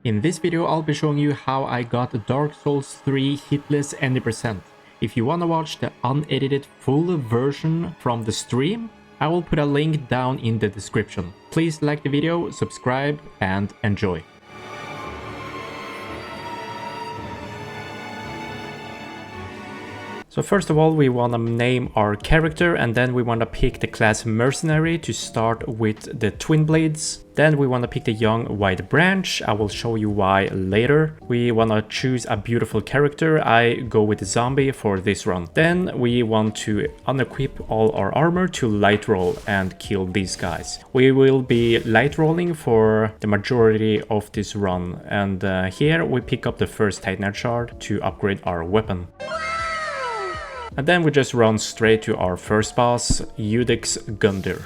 In this video, I'll be showing you how I got Dark Souls 3 hitless any percent. If you wanna watch the unedited full version from the stream, I will put a link down in the description. Please like the video, subscribe, and enjoy. So first of all, we want to name our character, and then we want to pick the class Mercenary to start with the Twin Blades. Then we want to pick the Young White Branch. I will show you why later. We want to choose a beautiful character. I go with the Zombie for this run. Then we want to unequip all our armor to light roll and kill these guys. We will be light rolling for the majority of this run, and here we pick up the first Titan Shard to upgrade our weapon. And then we just run straight to our first boss, Udix Gundyr.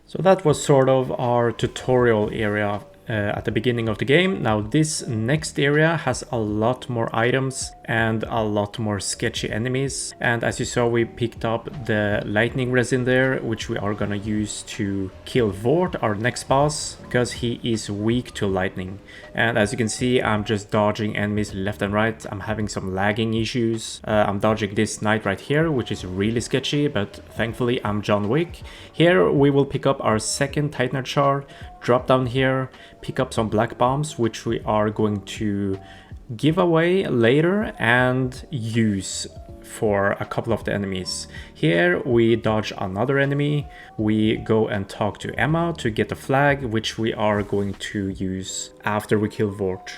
So that was sort of our tutorial area at the beginning of the game. Now this next area has a lot more items and a lot more sketchy enemies. And as you saw, we picked up the lightning resin there, which we are gonna use to kill Vort, our next boss, because he is weak to lightning. And as you can see, I'm just dodging enemies left and right. I'm having some lagging issues. I'm dodging this knight right here, which is really sketchy, but thankfully I'm John Wick. Here we will pick up our second Titan Shard, drop down here, pick up some black bombs, which we are going to give away later and use for a couple of the enemies. Here we dodge another enemy, we go and talk to Emma to get the flag, which we are going to use after we kill Vort.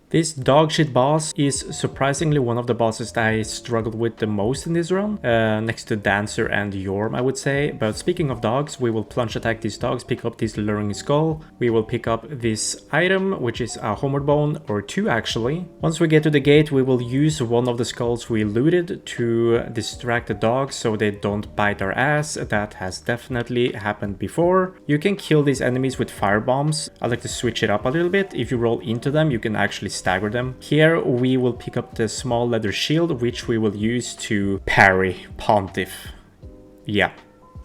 This dogshit boss is surprisingly one of the bosses that I struggled with the most in this run, next to Dancer and Yorm, I would say. But speaking of dogs, we will plunge attack these dogs, pick up this luring skull. We will pick up this item, which is a homeward bone, or two actually. Once we get to the gate, we will use one of the skulls we looted to distract the dogs so they don't bite our ass. That has definitely happened before. You can kill these enemies with fire bombs. I like to switch it up a little bit. If you roll into them, you can actually stagger them. Here we will pick up the small leather shield, which we will use to parry Pontiff. Yeah.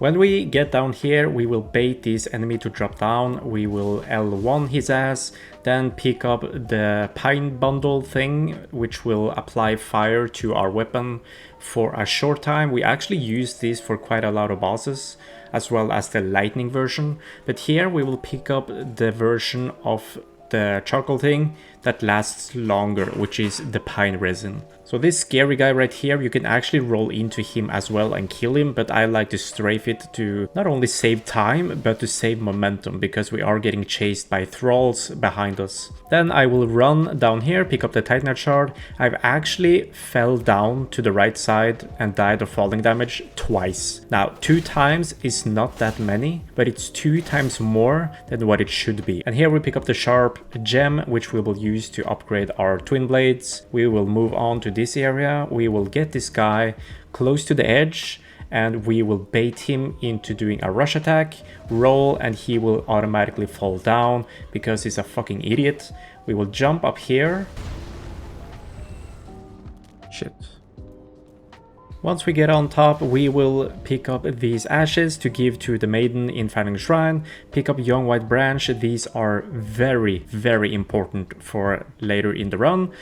When we get down here, we will bait this enemy to drop down. We will L1 his ass, then pick up the pine bundle thing, which will apply fire to our weapon for a short time. We actually use this for quite a lot of bosses, as well as the lightning version. But here we will pick up the version of the charcoal thing that lasts longer, which is the pine resin. So this scary guy right here, you can actually roll into him as well and kill him, but I like to strafe it to not only save time, but to save momentum, because we are getting chased by thralls behind us. Then I will run down here, pick up the Titanite shard. I've actually fell down to the right side and died of falling damage twice. Now, 2 times is not that many, but it's 2 times more than what it should be. And here we pick up the sharp gem, which we will use to upgrade our twin blades. We will move on to this area. We will get this guy close to the edge and we will bait him into doing a rush attack, roll, and he will automatically fall down because he's a fucking idiot. We will jump up here. Shit. Once we get on top, we will pick up these ashes to give to the maiden in Fanning Shrine. Pick up young white branch. These are very, very important for later in the run.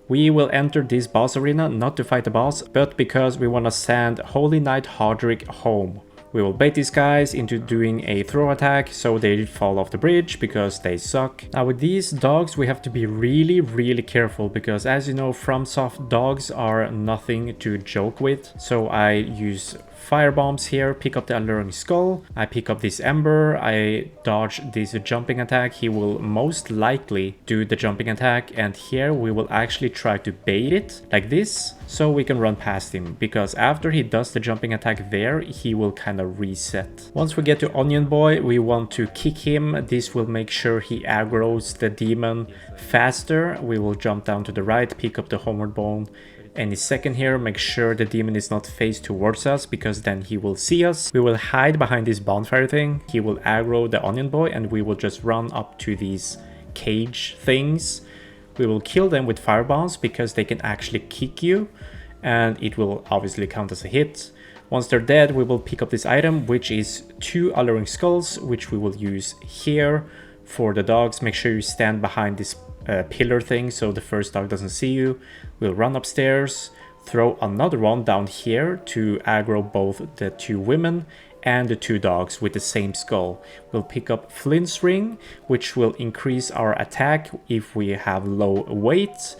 We will enter this boss arena not to fight the boss, but because we want to send Holy Knight Hodrick home. We will bait these guys into doing a throw attack so they fall off the bridge because they suck. Now with these dogs we have to be really careful because, as you know, FromSoft dogs are nothing to joke with. So I use fire bombs here, pick up the alluring skull, I pick up this ember, I dodge this jumping attack. He will most likely do the jumping attack, and here we will actually try to bait it like this so we can run past him, because after he does the jumping attack there, he will kind of reset. Once we get to Onion Boy, we want to kick him. This will make sure he aggroes the demon faster. We will jump down to the right, pick up the homeward bone any second here. Make sure the demon is not faced towards us, because then he will see us. We will hide behind this bonfire thing. He will aggro the Onion Boy and we will just run up to these cage things. We will kill them with fire bombs because they can actually kick you, and it will obviously count as a hit. Once they're dead, we will pick up this item, which is 2 alluring skulls, which we will use here for the dogs. Make sure you stand behind this pillar thing so the first dog doesn't see you. We'll run upstairs, throw another one down here to aggro both the 2 women and the 2 dogs with the same skull. We'll pick up Flint's Ring, which will increase our attack if we have low weight.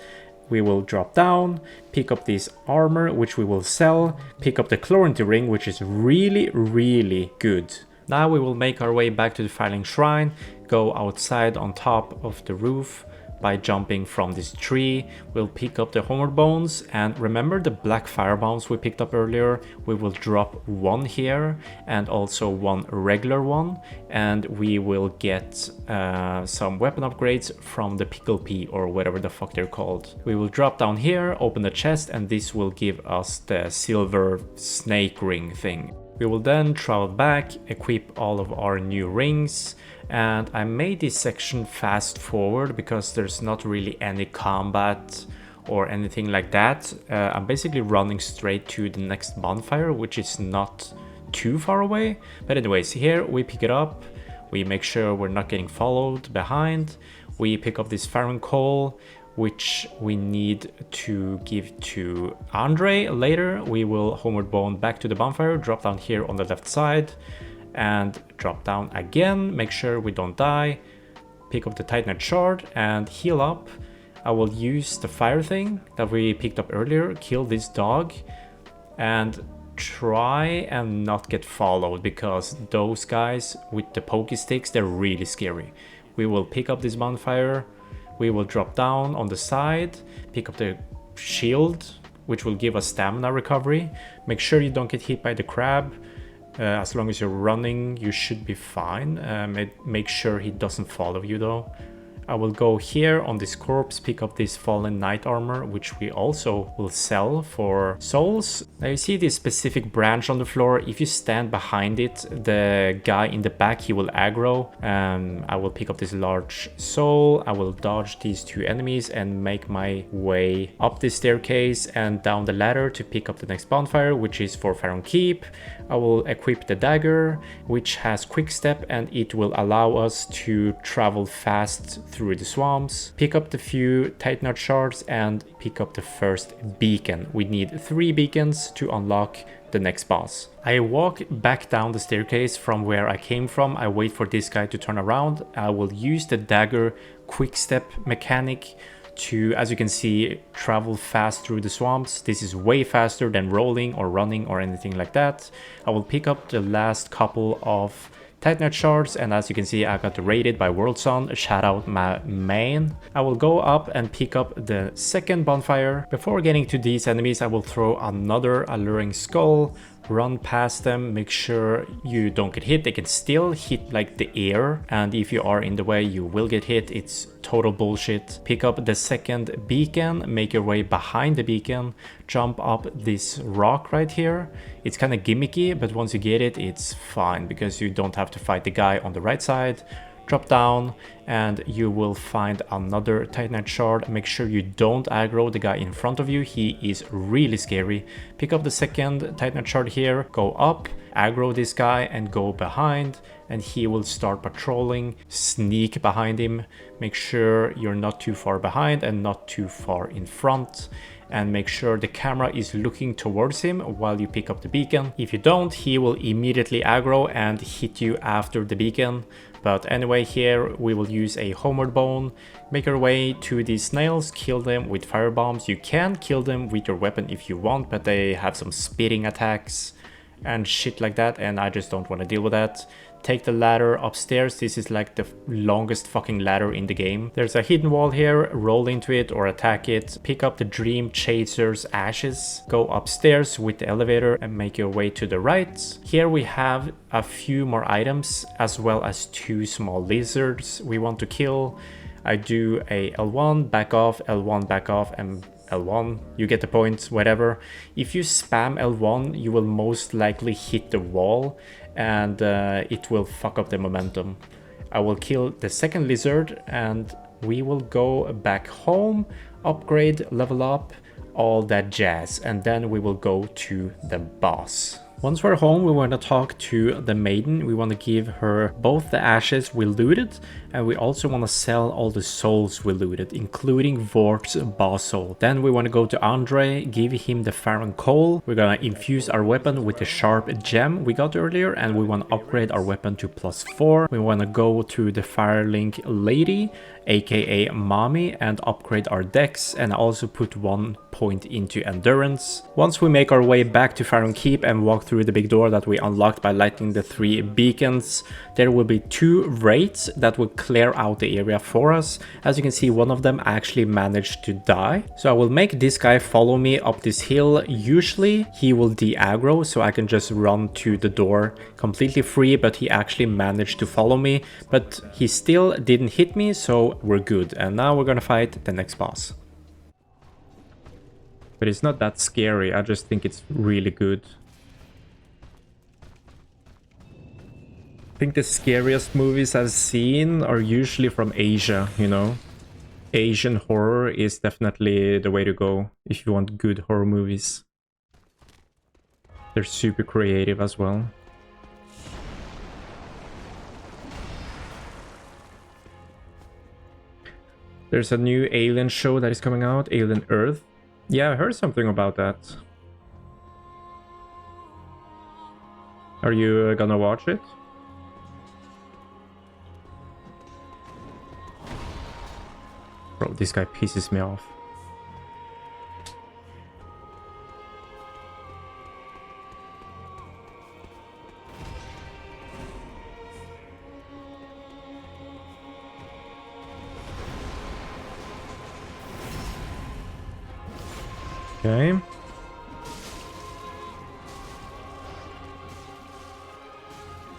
We will drop down, pick up this armor, which we will sell, pick up the Chloranthy Ring, which is really good. Now we will make our way back to the Fanning Shrine, go outside on top of the roof by jumping from this tree. We'll pick up the homeward bones, and remember the black fire bombs we picked up earlier? We will drop 1 here and also 1 regular one, and we will get some weapon upgrades from the pickle pea or whatever the fuck they're called. We will drop down here, open the chest, and this will give us the silver snake ring thing. We will then travel back, equip all of our new rings, and I made this section fast forward because there's not really any combat or anything like that. I'm basically running straight to the next bonfire, which is not too far away. But anyways, here we pick it up, we make sure we're not getting followed behind, we pick up this Farron coal, which we need to give to Andre later. We will homeward bone back to the bonfire, drop down here on the left side, and drop down again, make sure we don't die, pick up the Titanite shard and heal up. I will use the fire thing that we picked up earlier, kill this dog, and try and not get followed, because those guys with the pokey sticks, they're really scary. We will pick up this bonfire, we will drop down on the side, pick up the shield, which will give us stamina recovery. Make sure you don't get hit by the crab. As long as you're running, you should be fine. Make sure he doesn't follow you though. I will go here on this corpse, pick up this fallen knight armor, which we also will sell for souls. Now you see this specific branch on the floor. If you stand behind it, the guy in the back, he will aggro. I will pick up this large soul. I will dodge these 2 enemies and make my way up this staircase and down the ladder to pick up the next bonfire, which is for Farron Keep. I will equip the dagger, which has quick step, and it will allow us to travel fast through the swamps. Pick up the few Titanite shards and pick up the first beacon. We need 3 beacons to unlock the next boss. I walk back down the staircase from where I came from. I wait for this guy to turn around. I will use the dagger quick step mechanic to, as you can see, travel fast through the swamps. This is way faster than rolling or running or anything like that. I will pick up the last couple of Titanite shards, and as you can see, I got raided by World Sun. Shout out my main. I will go up and pick up the second bonfire. Before getting to these enemies, I will throw another alluring skull, run past them, make sure you don't get hit. They can still hit like the air, and if you are in the way, you will get hit. It's total bullshit. Pick up the second beacon, make your way behind the beacon, jump up this rock right here. It's kind of gimmicky, but once you get it, it's fine because you don't have to fight the guy on the right side. Drop down and you will find another Titanite shard. Make sure you don't aggro the guy in front of you. He is really scary. Pick up the second Titanite shard here, go up, aggro this guy and go behind, and he will start patrolling. Sneak behind him. Make sure you're not too far behind and not too far in front, and make sure the camera is looking towards him while you pick up the beacon. If you don't, he will immediately aggro and hit you after the beacon. But anyway, here we will use a homeward bone, make our way to these snails, kill them with fire bombs. You can kill them with your weapon if you want, but they have some spitting attacks and shit like that, and I just don't want to deal with that. Take the ladder upstairs. This is like the longest fucking ladder in the game. There's a hidden wall here. Roll into it or attack it. Pick up the Dream Chaser's ashes. Go upstairs with the elevator and make your way to the right. Here we have a few more items as well as 2 small lizards we want to kill. I do a L1, back off, L1, back off, and L1, you get the point, whatever. If you spam L1, you will most likely hit the wall and it will fuck up the momentum. I will kill the second lizard and we will go back home, upgrade, level up, all that jazz, and then we will go to the boss. Once we're home, we want to talk to the maiden. We want to give her both the ashes we looted, and we also want to sell all the souls we looted, including Vort's boss soul. Then we want to go to Andre, give him the Pharaon coal. We're gonna infuse our weapon with the sharp gem we got earlier, and we want to upgrade our weapon to +4. We want to go to the Firelink lady, aka Mommy, and upgrade our dex, and also put 1 point into endurance. Once we make our way back to Pharaon Keep and walk through the big door that we unlocked by lighting the 3 beacons, there will be 2 raids that will clear out the area for us. As you can see, one of them actually managed to die. So I will make this guy follow me up this hill. Usually he will de-aggro, so I can just run to the door completely free, but he actually managed to follow me, but he still didn't hit me, so we're good. And now we're gonna fight the next boss. But it's not that scary, I just think it's really good. I think the scariest movies I've seen are usually from Asia, you know? Asian horror is definitely the way to go if you want good horror movies. They're super creative as well. There's a new Alien show that is coming out, Alien Earth. Yeah, I heard something about that. Are you gonna watch it? Bro, this guy pisses me off. Okay.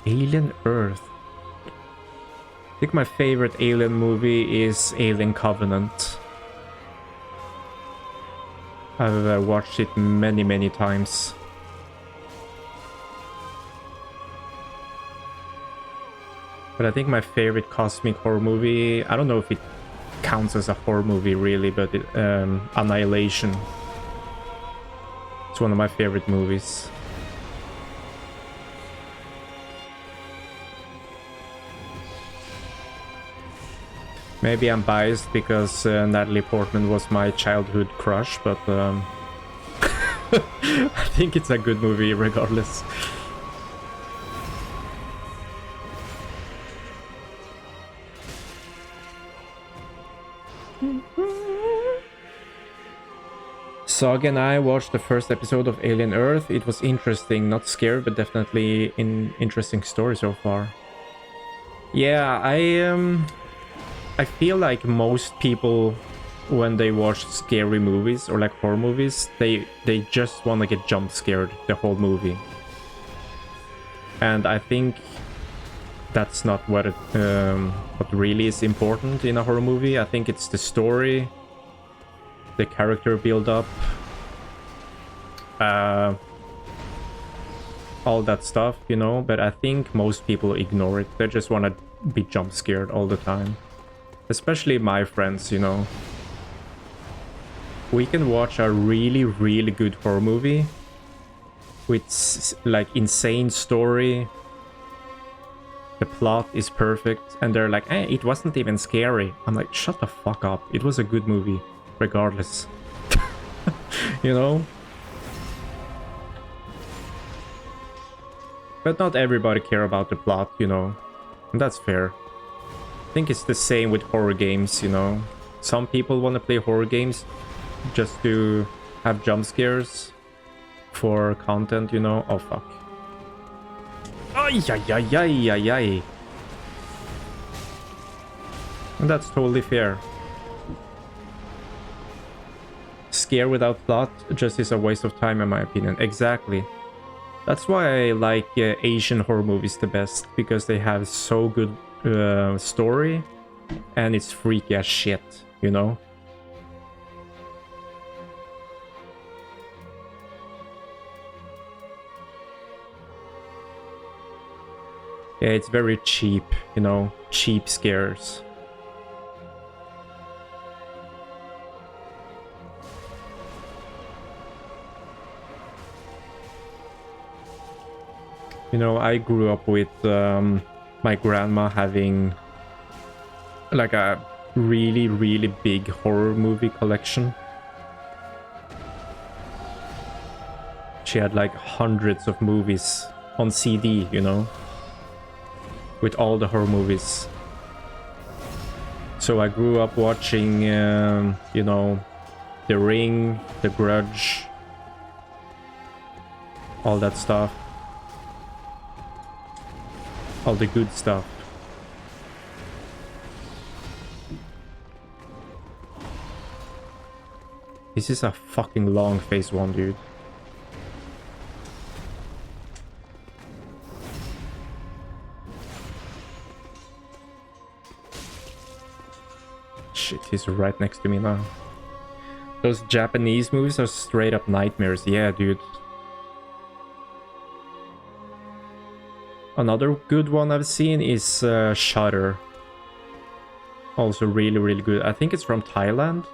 Alien Earth. I think my favorite Alien movie is Alien Covenant. I've watched it many times. But I think my favorite cosmic horror movie, I don't know if it counts as a horror movie really, but Annihilation. It's one of my favorite movies. Maybe I'm biased because Natalie Portman was my childhood crush, but I think it's a good movie regardless. Saga and I watched the first episode of Alien Earth. It was interesting, not scary, but definitely an interesting story so far. Yeah, I feel like most people, when they watch scary movies or like horror movies, they just want to get jump scared the whole movie. And I think that's not what really is important in a horror movie. I think it's the story, the character build up, all that stuff, you know. But I think most people ignore it. They just want to be jump scared all the time, especially my friends, you know. We can watch a really good horror movie with like insane story, the plot is perfect, and they're like, eh, it wasn't even scary. I'm like, shut the fuck up, it was a good movie regardless. You know. But not everybody care about the plot, you know, and that's fair. I think it's the same with horror games, you know. Some people want to play horror games just to have jump scares for content, you know. Oh fuck. Ay, ay, ay, ay, ay, ay. And that's totally fair. Scare without plot just is a waste of time in my opinion. Exactly. That's why I like Asian horror movies the best, because they have so good story and it's freaky as shit, you know. Yeah, it's very cheap, you know, cheap scares. You know, I grew up with my grandma having like a really big horror movie collection. She had like hundreds of movies on CD, you know, with all the horror movies. So I grew up watching, you know, The Ring, The Grudge, all that stuff. All the good stuff. This is a fucking long phase 1, dude. Shit, he's right next to me now. Those Japanese movies are straight up nightmares. Yeah, dude. Another good one I've seen is Shudder. Also really good. I think it's from Thailand.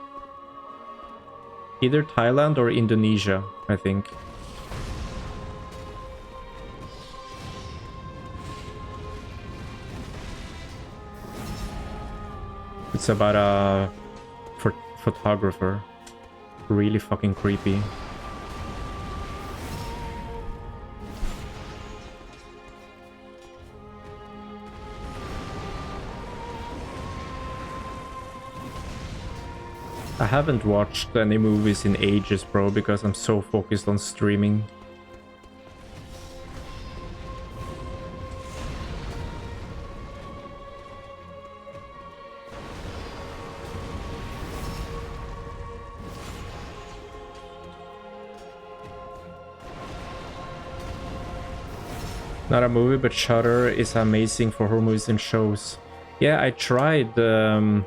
Either Thailand or Indonesia, I think. It's about a photographer. Really fucking creepy. I haven't watched any movies in ages, bro, because I'm so focused on streaming. Not a movie, but Shudder is amazing for horror movies and shows. Yeah, I tried that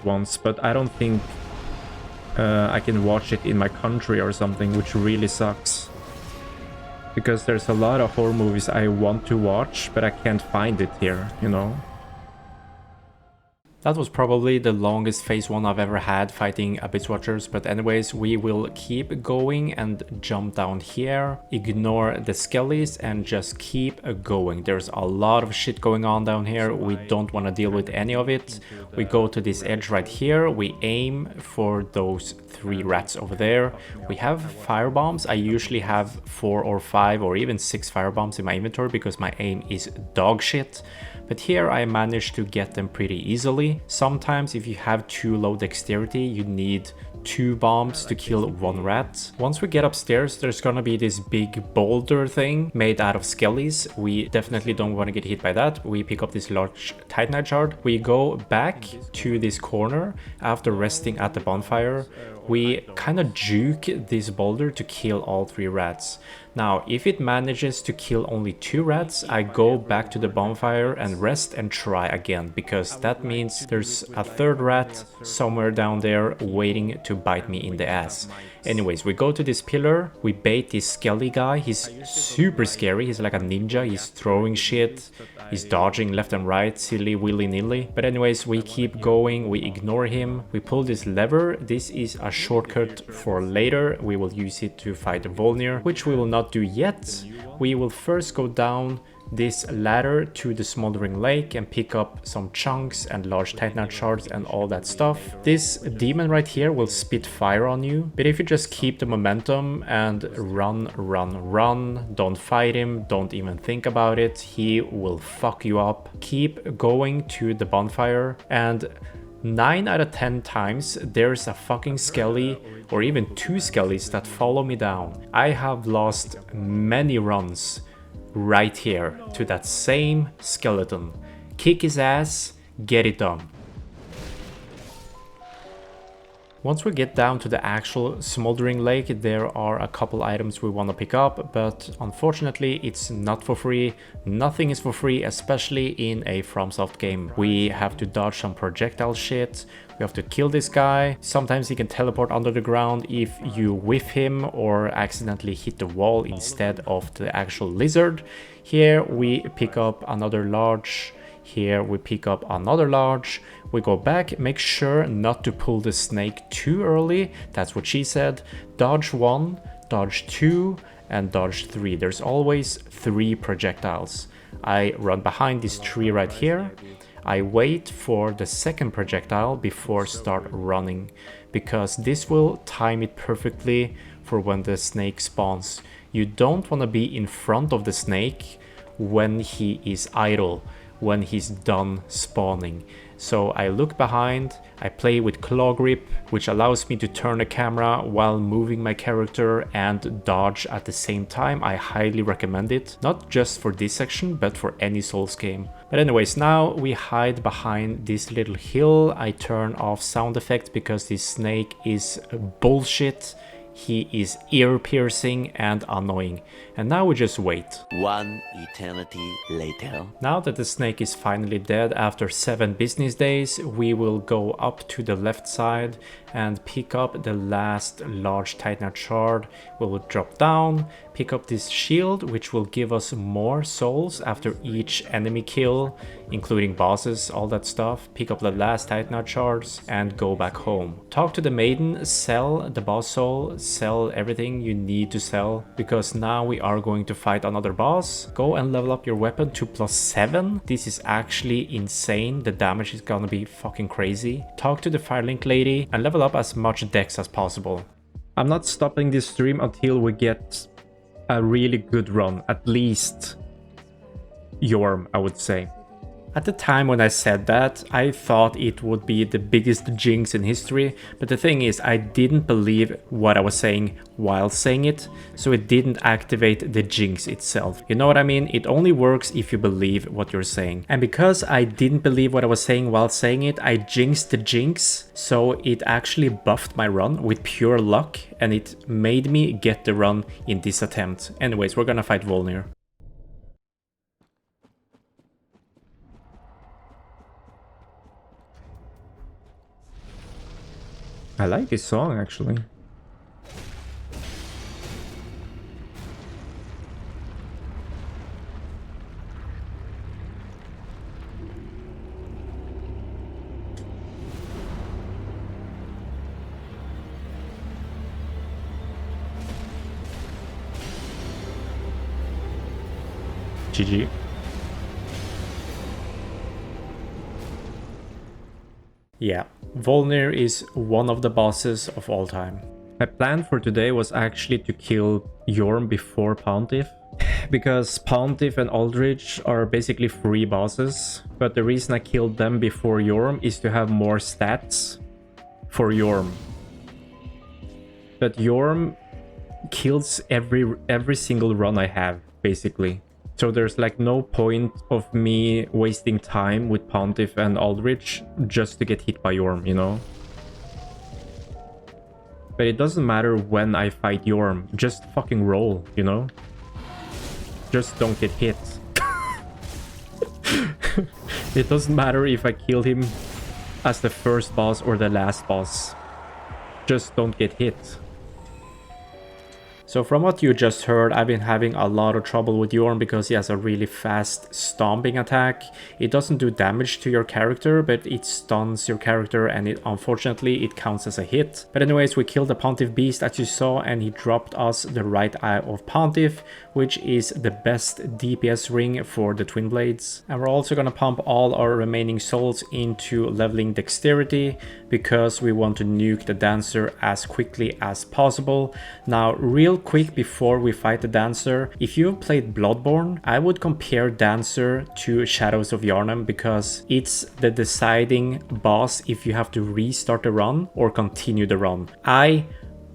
once, but I don't think I can watch it in my country or something, which really sucks. Because there's a lot of horror movies I want to watch, but I can't find it here, you know? That was probably the longest phase 1 I've ever had fighting Abyss Watchers, but anyways, we will keep going and jump down here, ignore the skellies and just keep going. There's a lot of shit going on down here, we don't want to deal with any of it. We go to this edge right here, we aim for those 3 rats over there. We have fire bombs. I usually have 4 or 5 or even 6 fire bombs in my inventory because my aim is dog shit. But here I managed to get them pretty easily. Sometimes if you have too low dexterity, you need 2 bombs to kill 1 rat. Once we get upstairs, there's gonna be this big boulder thing made out of skellies. We definitely don't want to get hit by that. We pick up this large titanite shard. We go back to this corner after resting at the bonfire. We kind of juke this boulder to kill all 3 rats. Now, if it manages to kill only 2 rats, I go back to the bonfire and rest and try again, because that means there's a 3rd rat somewhere down there waiting to bite me in the ass. Anyways, we go to this pillar, we bait this skelly guy. He's super scary, he's like a ninja, he's throwing shit, he's dodging left and right, silly willy-nilly. But anyways, we keep going, we ignore him, we pull this lever. This is a shortcut for later, we will use it to fight Volnir, which we will not do yet. We will first go down this ladder to the smoldering lake and pick up some chunks and large titanite shards and all that stuff. This demon right here will spit fire on you, but if you just keep the momentum and run, don't fight him, don't even think about it, he will fuck you up. Keep going to the bonfire, and 9 out of 10 times there's a fucking skelly or even 2 skellies that follow me down. I have lost many runs right here to that same skeleton. Kick his ass, get it done. Once we get down to the actual smoldering lake, there are a couple items we want to pick up, but unfortunately it's not for free. Nothing is for free, especially in a FromSoft game. We have to dodge some projectile shit, we have to kill this guy. Sometimes he can teleport under the ground if you whiff him or accidentally hit the wall instead of the actual lizard. Here we pick up another large. Here we pick up another large. We go back, make sure not to pull the snake too early. That's what she said. Dodge 1, dodge 2, and dodge 3. There's always 3 projectiles. I run behind this tree right here. I wait for the second projectile before start running, because this will time it perfectly for when the snake spawns. You don't want to be in front of the snake when he is idle, when he's done spawning. So I look behind, I play with claw grip, which allows me to turn the camera while moving my character and dodge at the same time. I highly recommend it, not just for this section, but for any Souls game. But anyways, now we hide behind this little hill. I turn off sound effects because this snake is bullshit. He is ear-piercing and annoying. And now we just wait. 1 eternity later. Now that the snake is finally dead after 7 business days, we will go up to the left side and pick up the last large titanite shard. We will drop down, pick up this shield, which will give us more souls after each enemy kill, including bosses, all that stuff. Pick up the last titanite shards and go back home. Talk to the maiden, sell the boss soul, sell everything you need to sell, because now we are going to fight another boss. Go and level up your weapon to +7. This is actually insane. The damage is gonna be fucking crazy. Talk to the Firelink lady and level up as much dex as possible. I'm not stopping this stream until we get a really good run, at least Yorm, I would say. At the time when I said that, I thought it would be the biggest jinx in history, but the thing is, I didn't believe what I was saying while saying it, so it didn't activate the jinx itself. You know what I mean? It only works if you believe what you're saying. And because I didn't believe what I was saying while saying it, I jinxed the jinx, so it actually buffed my run with pure luck, and it made me get the run in this attempt. Anyways, we're gonna fight Volnir. I like this song, actually. GG. Yeah, Volnir is one of the bosses of all time. My plan for today was actually to kill Yorm before Pontiff, because Pontiff and Aldrich are basically free bosses, but the reason I killed them before Yorm is to have more stats for Yorm. But Yorm kills every single run I have, basically. So there's like no point of me wasting time with Pontiff and Aldrich just to get hit by Yorm, you know? But it doesn't matter when I fight Yorm, just fucking roll, you know? Just don't get hit. It doesn't matter if I kill him as the first boss or the last boss. Just don't get hit. So from what you just heard, I've been having a lot of trouble with Yorm because he has a really fast stomping attack. It doesn't do damage to your character, but it stuns your character, and unfortunately it counts as a hit. But anyways, we killed the Pontiff Beast as you saw, and he dropped us the right eye of Pontiff, which is the best DPS ring for the Twin Blades. And we're also gonna pump all our remaining souls into leveling dexterity because we want to nuke the Dancer as quickly as possible. Now, real quick before we fight the Dancer, if you've played Bloodborne, I would compare Dancer to Shadows of Yharnam because it's the deciding boss if you have to restart the run or continue the run. I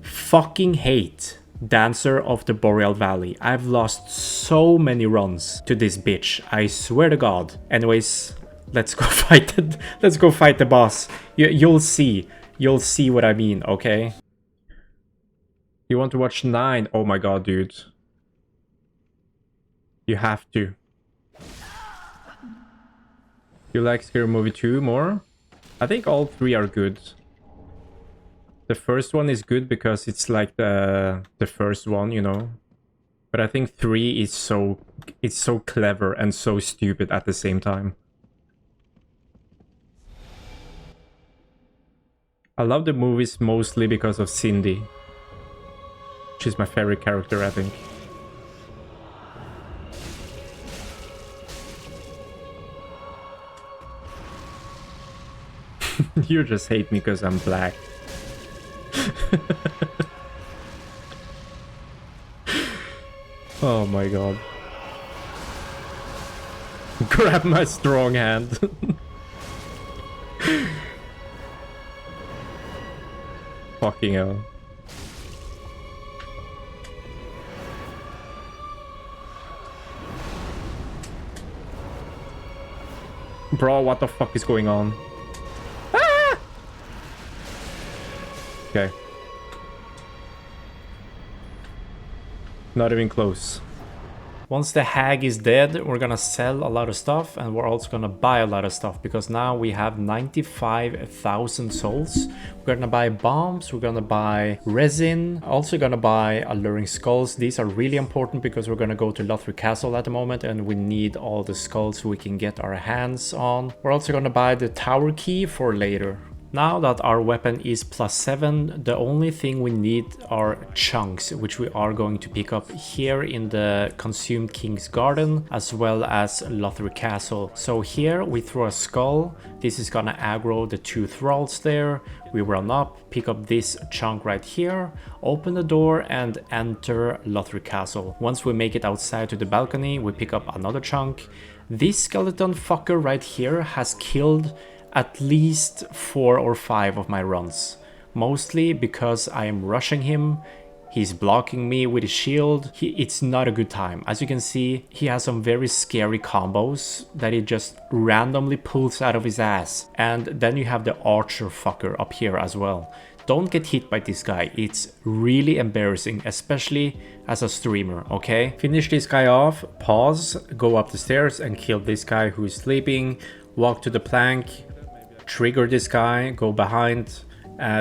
fucking hate Dancer of the Boreal Valley. I've lost so many runs to this bitch, I swear to God. Anyways, let's go fight it. Let's go fight the boss. You'll see what I mean, okay? You want to watch 9? Oh my god, dude. You have to. You like Scary Movie 2 more? I think all 3 are good. The first one is good because it's like the first one, you know. But I think 3 is so clever and so stupid at the same time. I love the movies mostly because of Cindy. She's my favorite character, I think. You just hate me because I'm black. Oh my god. Grab my strong hand. Fucking hell. Bro, what the fuck is going on? Ah! Okay. Not even close. Once the hag is dead, we're gonna sell a lot of stuff, and we're also gonna buy a lot of stuff because now we have 95,000 souls. We're gonna buy bombs, we're gonna buy resin, also gonna buy alluring skulls. These are really important because we're gonna go to Lothric Castle at the moment and we need all the skulls we can get our hands on. We're also gonna buy the tower key for later. Now that our weapon is +7, the only thing we need are chunks, which we are going to pick up here in the Consumed King's Garden, as well as Lothric Castle. So here we throw a skull, this is gonna aggro the 2 thralls there, we run up, pick up this chunk right here, open the door and enter Lothric Castle. Once we make it outside to the balcony, we pick up another chunk. This skeleton fucker right here has killed at least 4 or 5 of my runs, mostly because I am rushing him. He's blocking me with his shield. It's not a good time. As you can see, he has some very scary combos that he just randomly pulls out of his ass. And then you have the archer fucker up here as well. Don't get hit by this guy. It's really embarrassing, especially as a streamer, okay? Finish this guy off, pause, go up the stairs and kill this guy who is sleeping. Walk to the plank, trigger this guy, go behind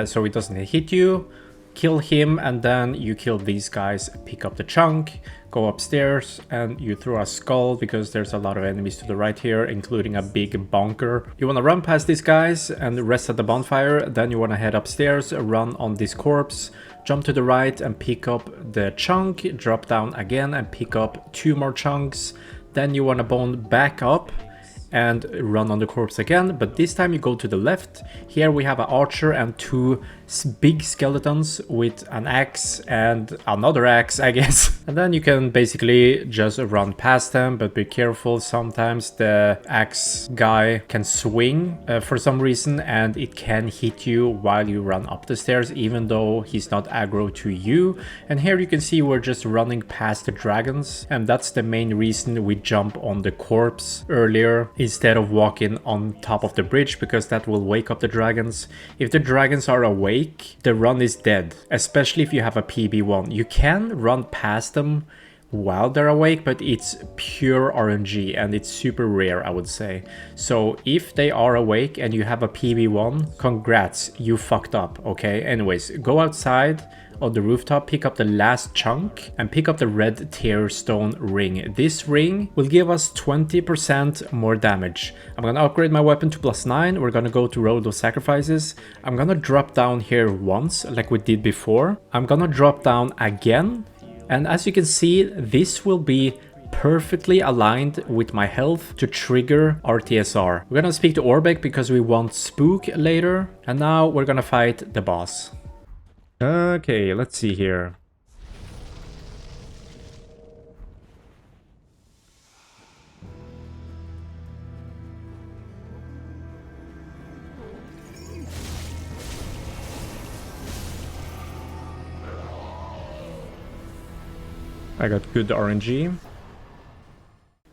so he doesn't hit you, kill him, and then you kill these guys, pick up the chunk, go upstairs and you throw a skull because there's a lot of enemies to the right here, including a big bonker. You want to run past these guys and rest at the bonfire, then you want to head upstairs, run on this corpse, jump to the right and pick up the chunk, drop down again and pick up 2 more chunks. Then you want to bone back up and run on the corpse again, but this time you go to the left. Here we have an archer and two big skeletons with an axe and another axe, I guess. And then you can basically just run past them, but be careful. Sometimes the axe guy can swing for some reason, and it can hit you while you run up the stairs, even though he's not aggro to you. And here you can see we're just running past the dragons, and that's the main reason we jump on the corpse earlier instead of walking on top of the bridge, because that will wake up the dragons. If the dragons are awake, the run is dead, especially if you have a PB1. You can run past them while they're awake, but it's pure RNG and it's super rare, I would say. So if they are awake and you have a PB1, congrats, you fucked up, okay? Anyways, go outside on the rooftop, pick up the last chunk and pick up the red tear stone ring. This ring will give us 20% more damage. I'm gonna upgrade my weapon to +9. We're gonna go to Road of Sacrifices. I'm gonna drop down here once like we did before. I'm gonna drop down again, and as you can see, this will be perfectly aligned with my health to trigger RTSR. We're gonna speak to Orbeck because we want Spook later, and now we're gonna fight the boss. Okay, let's see here. I got good RNG.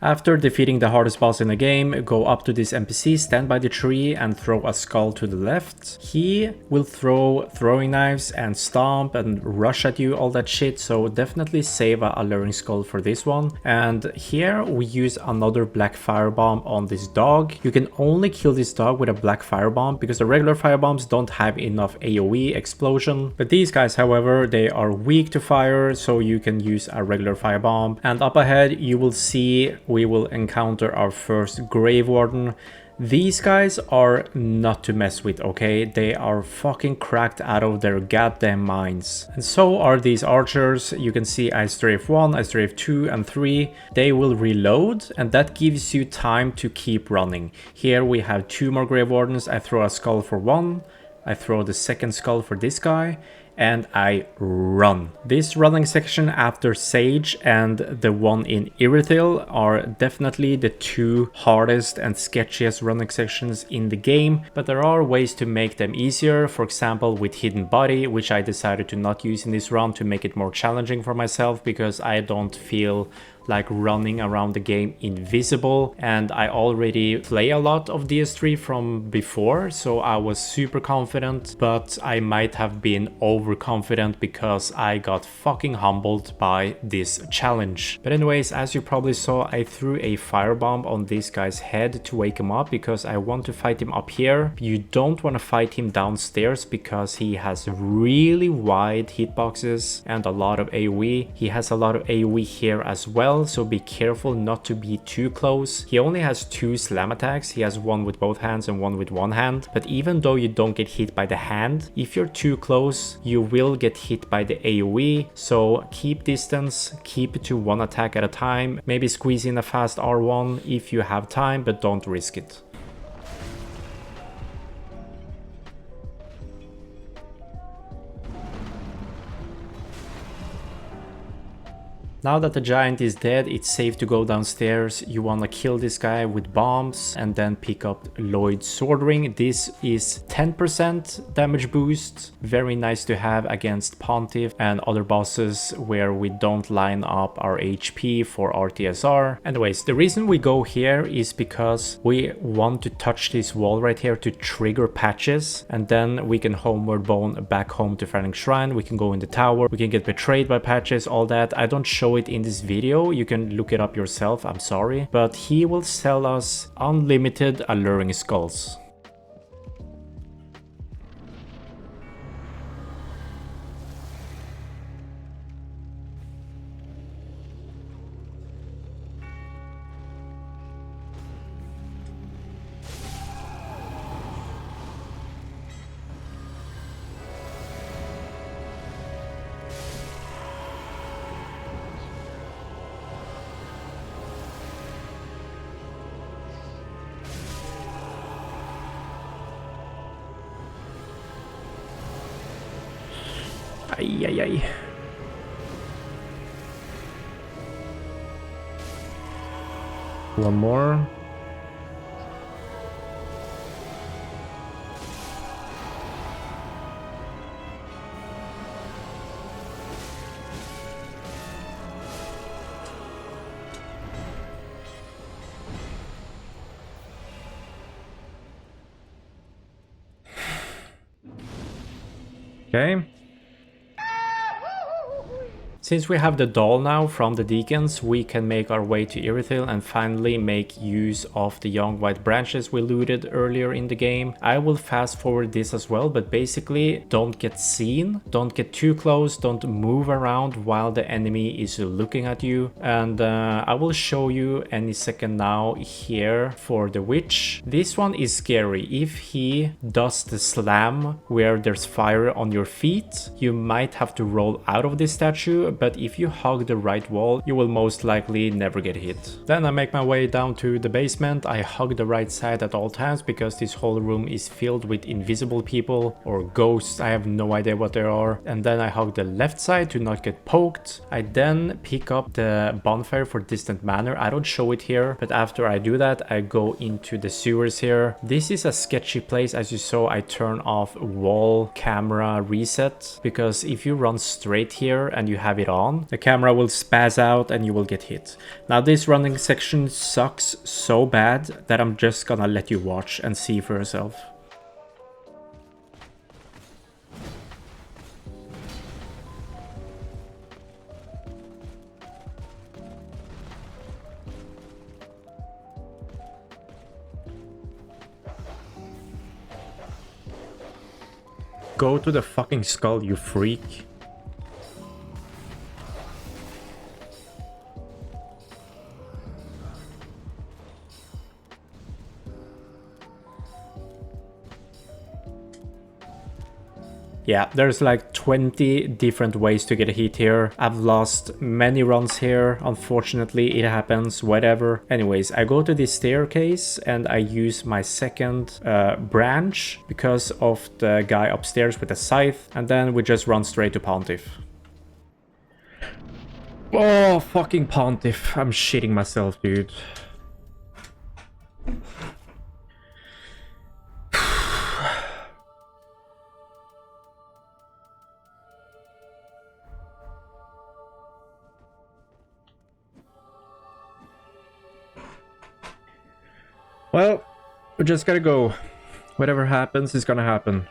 After defeating the hardest boss in the game, go up to this NPC, stand by the tree and throw a skull to the left. He will throw throwing knives and stomp and rush at you, all that shit, so definitely save a alluring skull for this one. And here we use another black firebomb on this dog. You can only kill this dog with a black firebomb because the regular firebombs don't have enough AoE explosion. But these guys, however, they are weak to fire, so you can use a regular firebomb. And up ahead you will see we will encounter our first Grave Warden. These guys are not to mess with, okay? They are fucking cracked out of their goddamn minds. And so are these archers. You can see I strafe 1, I strafe 2 and 3. They will reload and that gives you time to keep running. Here we have 2 more Grave Wardens. I throw a skull for 1. I throw the second skull for this guy. And I run. This running section after Sage and the one in Irithil are definitely the 2 hardest and sketchiest running sections in the game, but there are ways to make them easier, for example with Hidden Body, which I decided to not use in this run to make it more challenging for myself because I don't feel like running around the game invisible, and I already play a lot of DS3 from before, so I was super confident, but I might have been overconfident because I got fucking humbled by this challenge. But anyways, as you probably saw, I threw a firebomb on this guy's head to wake him up because I want to fight him up here. You don't want to fight him downstairs because he has really wide hitboxes and a lot of AoE. He has a lot of AoE here as well, so be careful not to be too close. He only has 2 slam attacks. He has one with both hands and one with one hand, but even though you don't get hit by the hand, if you're too close you will get hit by the AoE, so keep distance, keep it to 1 attack at a time, maybe squeeze in a fast R1 if you have time, but don't risk it. Now that the giant is dead, it's safe to go downstairs. You want to kill this guy with bombs and then pick up Lloyd's sword ring. This is 10% damage boost. Very nice to have against Pontiff and other bosses where we don't line up our HP for RTSR. Anyways, the reason we go here is because we want to touch this wall right here to trigger patches, and then we can homeward bone back home to Phalanx Shrine. We can go in the tower, we can get betrayed by patches, all that. I don't show it in this video, you can look it up yourself, I'm sorry, but he will sell us unlimited alluring skulls. Ay, ay, ay. One more. Okay. Since we have the doll now from the deacons, we can make our way to Irithyll and finally make use of the young white branches we looted earlier in the game. I will fast forward this as well, but basically don't get seen, don't get too close, don't move around while the enemy is looking at you. And I will show you any second now here for the witch. This one is scary. If he does the slam where there's fire on your feet, you might have to roll out of this statue, but if you hug the right wall, you will most likely never get hit. Then I make my way down to the basement. I hug the right side at all times because this whole room is filled with invisible people or ghosts. I have no idea what they are. And then I hug the left side to not get poked. I then pick up the bonfire for distant manor. I don't show it here, but after I do that, I go into the sewers here. This is a sketchy place. As you saw, I turn off wall camera reset because if you run straight here and you have it on, the camera will spaz out and you will get hit. Now this running section sucks so bad that I'm just gonna let you watch and see for yourself. Go to the fucking skull, you freak. Yeah, there's like 20 different ways to get a hit here. I've lost many runs here. Unfortunately, it happens, whatever. Anyways, I go to this staircase and I use my second branch because of the guy upstairs with the scythe. And then we just run straight to Pontiff. Oh, fucking Pontiff. I'm shitting myself, dude. Well, we just gotta go. Whatever happens is gonna happen.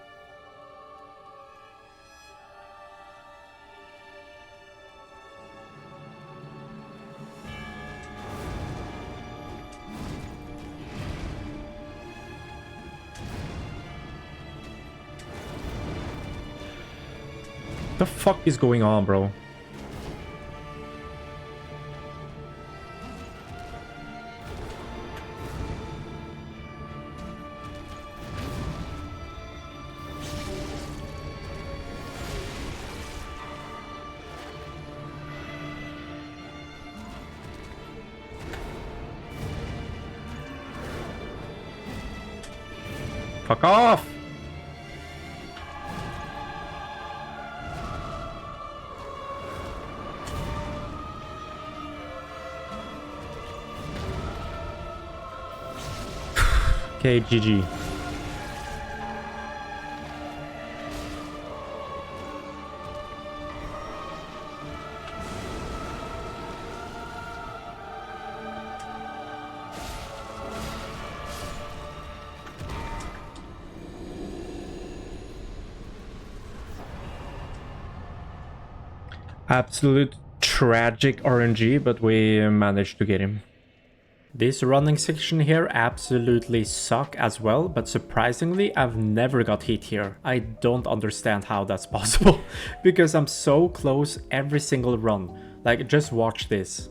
The fuck is going on, bro? Fuck off! Okay, GG. Absolute tragic RNG, but we managed to get him. This running section here absolutely suck as well, but surprisingly I've never got hit here. I don't understand how that's possible, because I'm so close every single run. Like, just watch this.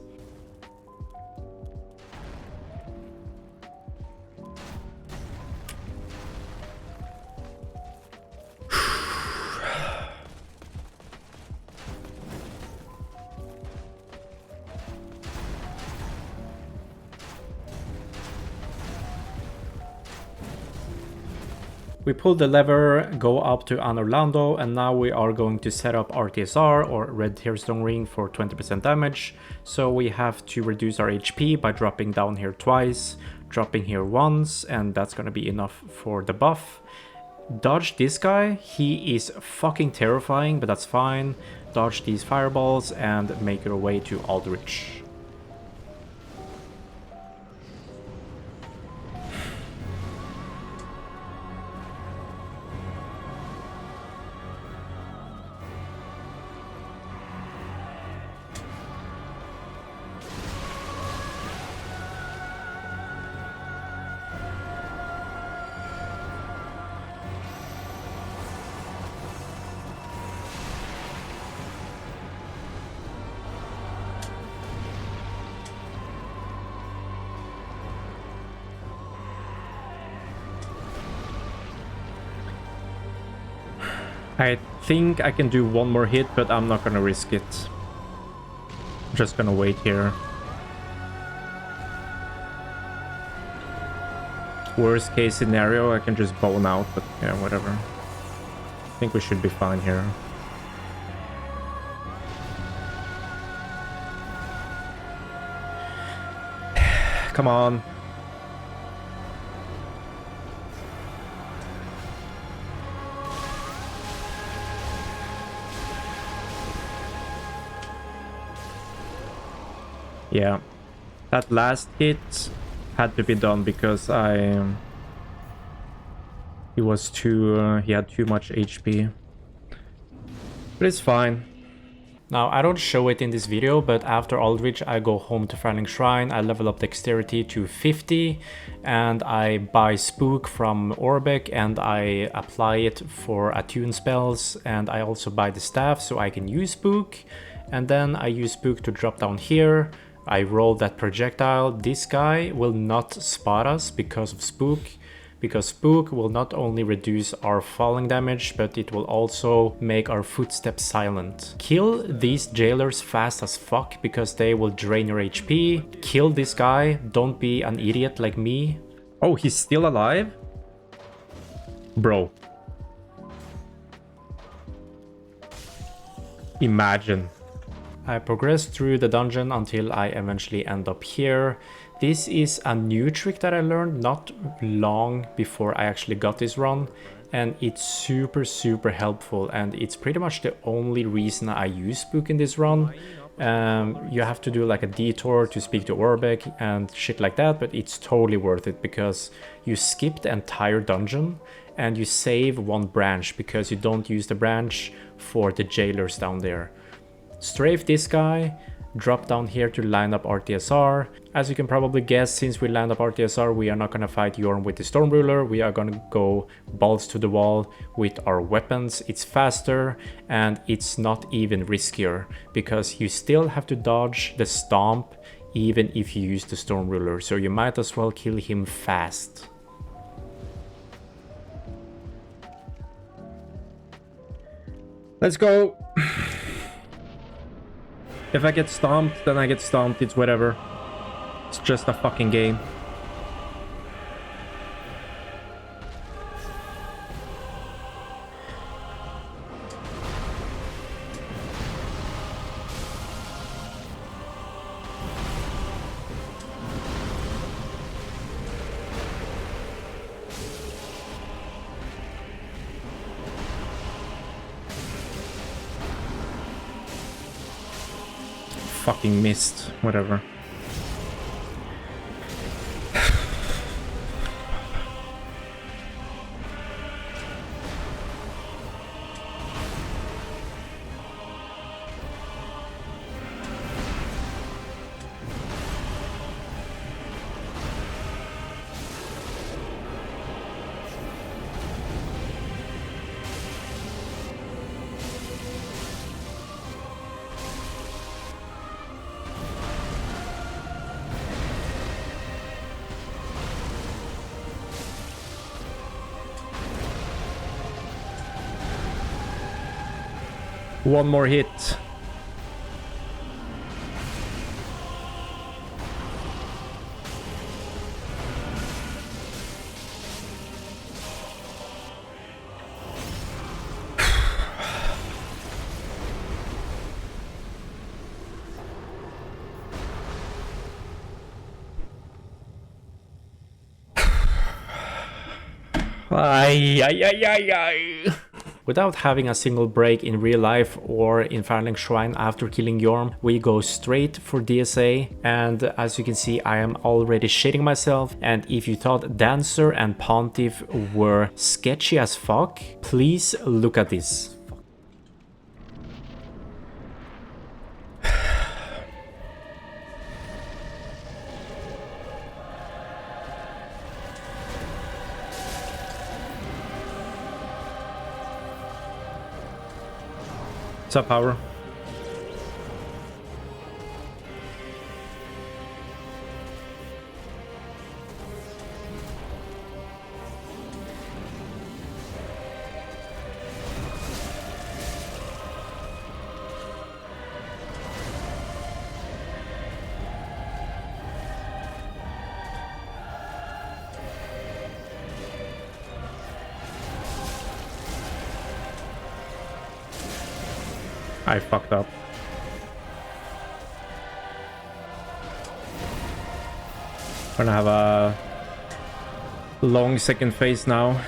We pull the lever, go up to an Orlando, and now we are going to set up RTSR or Red Tearstone Ring for 20% damage. So we have to reduce our HP by dropping down here twice, dropping here once, and that's gonna be enough for the buff. Dodge this guy, he is fucking terrifying, but that's fine. Dodge these fireballs and make your way to Aldrich. I think I can do one more hit, but I'm not gonna risk it. I'm just gonna wait here. Worst case scenario, I can just bone out, but yeah, whatever. I think we should be fine here. Come on. Yeah, that last hit had to be done because he was too he had too much HP, but it's fine. Now, I don't show it in this video, but after Aldrich I go home to Firelink Shrine, I level up Dexterity to 50, and I buy Spook from Orbeck and I apply it for attune spells, and I also buy the staff so I can use Spook, and then I use Spook to drop down here. I roll that projectile. This guy will not spot us because of Spook, because Spook will not only reduce our falling damage, but it will also make our footsteps silent. Kill these jailers fast as fuck because they will drain your HP. Kill this guy, don't be an idiot like me. Oh, he's still alive? Bro. Imagine. I progress through the dungeon until I eventually end up here. This is a new trick that I learned not long before I actually got this run, and it's super helpful, and it's pretty much the only reason I use Spook in this run. You have to do like a detour to speak to Orbeck and shit like that, but it's totally worth it because you skip the entire dungeon and you save one branch because you don't use the branch for the jailers down there. Strafe this guy, drop down here to line up RTSR. As you can probably guess, since we lined up RTSR, we are not gonna fight Yorm with the Storm Ruler. We are gonna go balls to the wall with our weapons. It's faster and it's not even riskier because you still have to dodge the stomp even if you use the Storm Ruler. So you might as well kill him fast. Let's go. If I get stomped, then I get stomped. It's whatever. It's just a fucking game. Fucking missed. Whatever. One more hit. Ay, ay, ay, ay, ay. Without having a single break in real life or in Firelink Shrine after killing Yorm, we go straight for DSA, and as you can see I am already shitting myself, and if you thought Dancer and Pontiff were sketchy as fuck, please look at this. What's up, Power? I fucked up. Gonna have a long second phase now.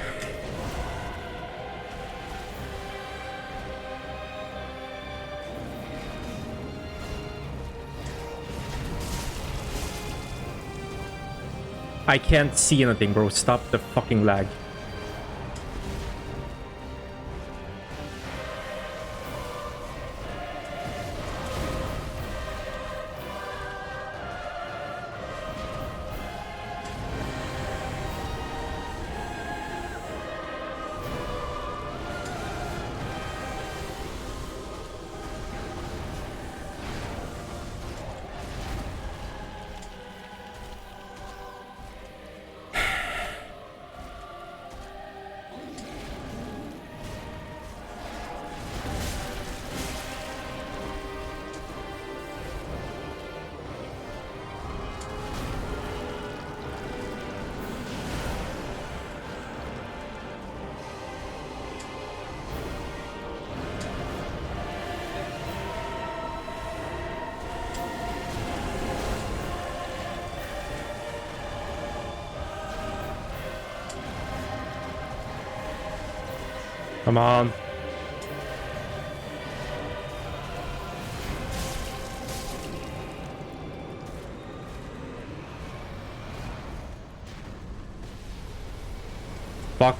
I can't see anything, bro. Stop the fucking lag. Come on. Fuck.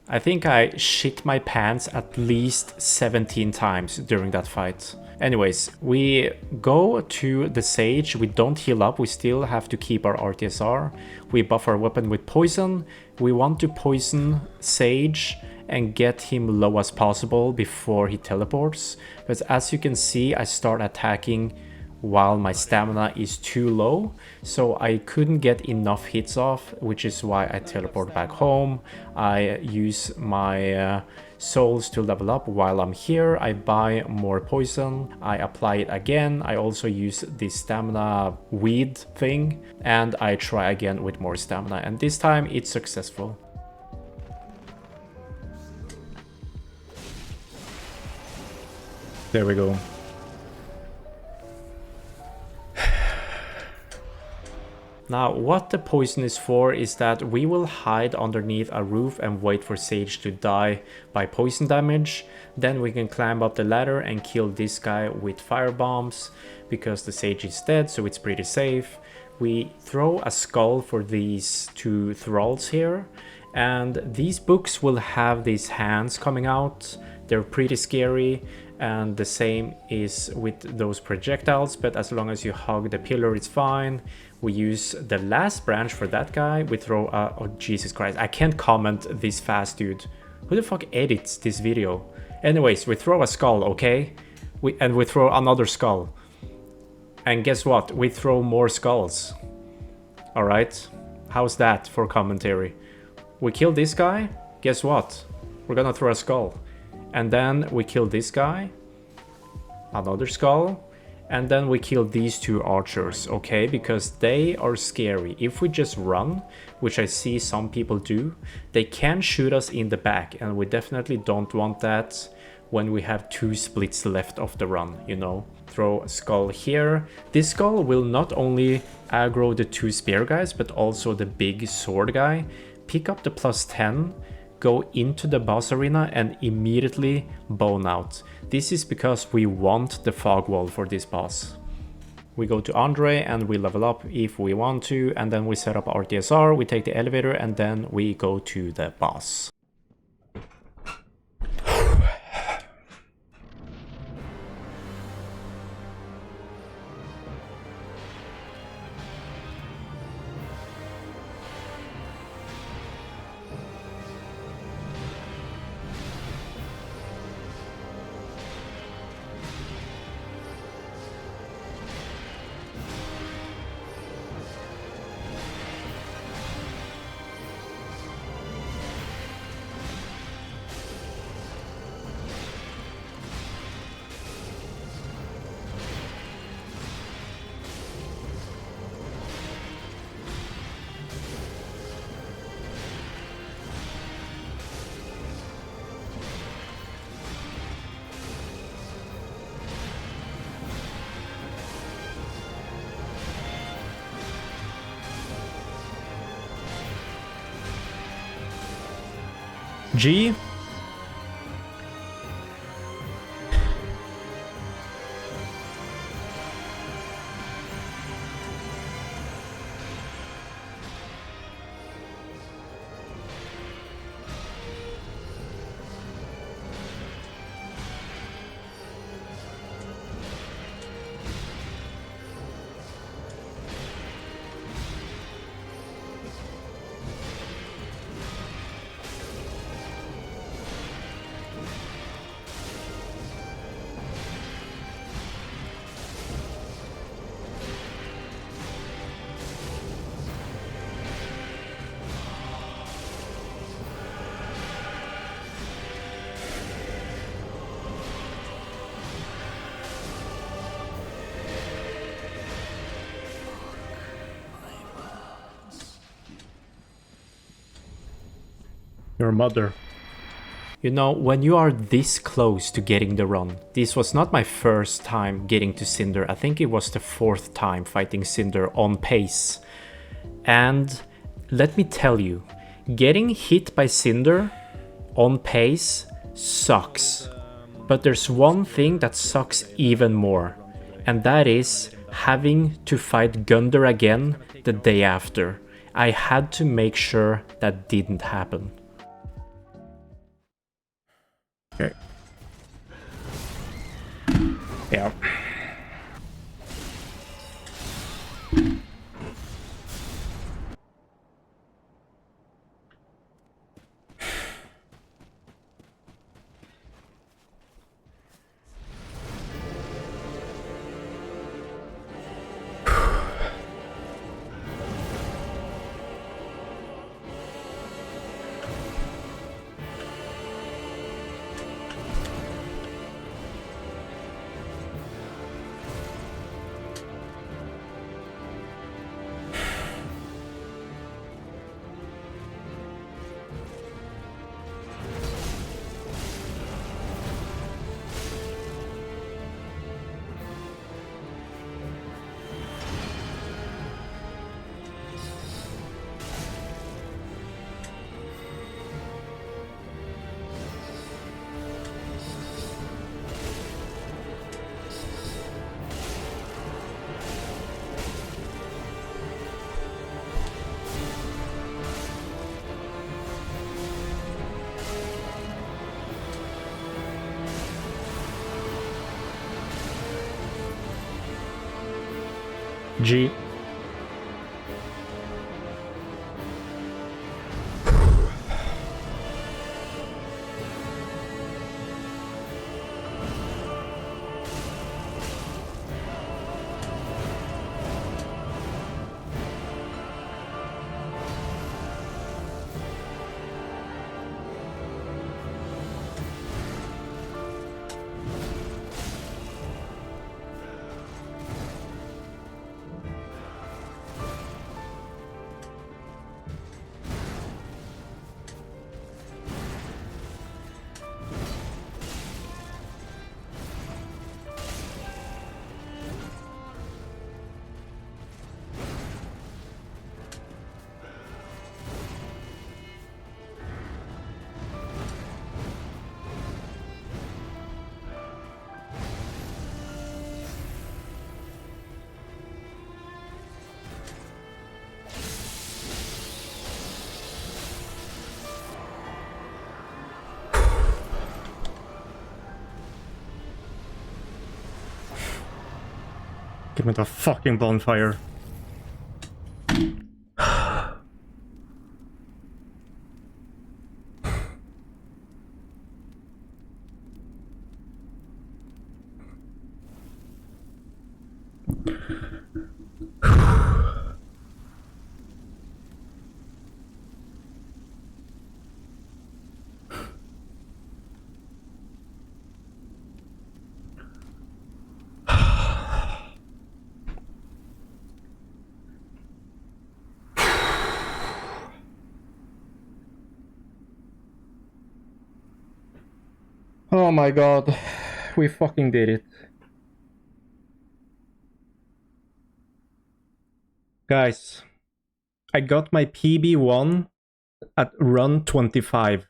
I think I shit my pants at least 17 times during that fight. Anyways, we go to the Sage, we don't heal up, we still have to keep our RTSR. We buff our weapon with poison. We want to poison Sage and get him low as possible before he teleports. Because as you can see, I start attacking while my stamina is too low, so I couldn't get enough hits off, which is why I teleport back home. I use my souls to level up while I'm here. I buy more poison, I apply it again, I also use this stamina weed thing, and I try again with more stamina, and this time it's successful. There we go. Now, what the poison is for is that we will hide underneath a roof and wait for Sage to die by poison damage. Then we can climb up the ladder and kill this guy with fire bombs because the Sage is dead, so it's pretty safe. We throw a skull for these two thralls here, and these books will have these hands coming out. They're pretty scary, and the same is with those projectiles, but as long as you hug the pillar, it's fine. We use the last branch for that guy. We throw oh Jesus Christ, I can't comment this fast, dude. Who the fuck edits this video? Anyways, we throw a skull, okay? We throw another skull. And guess what? We throw more skulls. Alright? How's that for commentary? We kill this guy. Guess what? We're gonna throw a skull. And then we kill this guy. Another skull. And then we kill these two archers, okay? Because they are scary. If we just run, which I see some people do, they can shoot us in the back. And we definitely don't want that when we have 2 splits left of the run, you know? Throw a skull here. This skull will not only aggro the 2 spear guys, but also the big sword guy, pick up the +10, go into the boss arena and immediately bone out. This is because we want the fog wall for this boss. We go to Andre and we level up if we want to, and then we set up our TSR, we take the elevator, and then we go to the boss. G. Your mother. You know, when you are this close to getting the run, this was not my first time getting to Cinder. I think it was the 4th time fighting Cinder on pace. And let me tell you, getting hit by Cinder on pace sucks. But there's one thing that sucks even more, and that is having to fight Gunder again the day after. I had to make sure that didn't happen. Okay. Yeah. G. Give me the fucking bonfire. Oh my god, we fucking did it. Guys, I got my PB1 at run 25.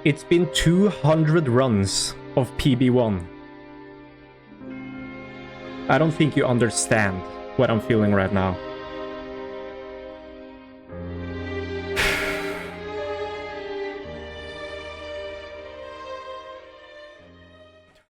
It's been 200 runs of PB1. I don't think you understand what I'm feeling right now.